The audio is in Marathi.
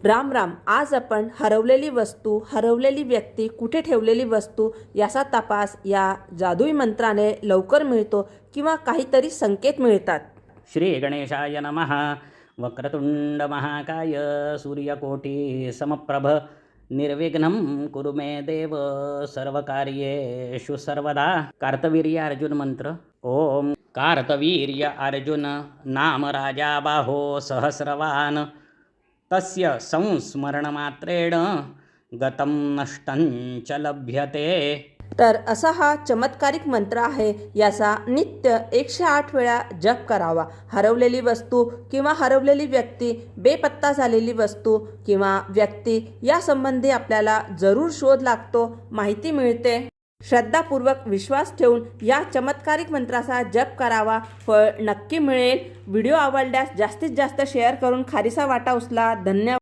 राम राम. आज आपण हरवलेली वस्तू, हरवलेली व्यक्ती, कुठे ठेवलेली वस्तू याचा तपास या जादुई मंत्राने लवकर मिळतो किंवा काहीतरी संकेत मिळतात. श्री गणेशाय नमः. वक्रतुंड महाकाय सूर्यकोटी समप्रभ निर्विघ्नं कुरु मे देव सर्वकार्येषु सर्वदा. कार्तवीर्य अर्जुन मंत्र. ओम कार्तवीर्य अर्जुन नाम राजा बाहो सहस्रवान तस्य संस्मरणमात्रेण गतं नष्टं च लभ्यते. तर असा हा चमत्कारिक मंत्र आहे. याचा नित्य 108 वेळा जप करावा. हरवलेली वस्तू किंवा हरवलेली व्यक्ती, बेपत्ता झालेली वस्तू किंवा व्यक्ती या संबंधी आपल्याला जरूर शोध लागतो, माहिती मिळते. श्रद्धापूर्वक विश्वास ठेवून या चमत्कारिक मंत्राचा जप करावा. फळ नक्की मिळेल. व्हिडिओ आवडल्यास जास्तीत जास्त शेअर करून खारीचा वाटा उचला. धन्यवाद.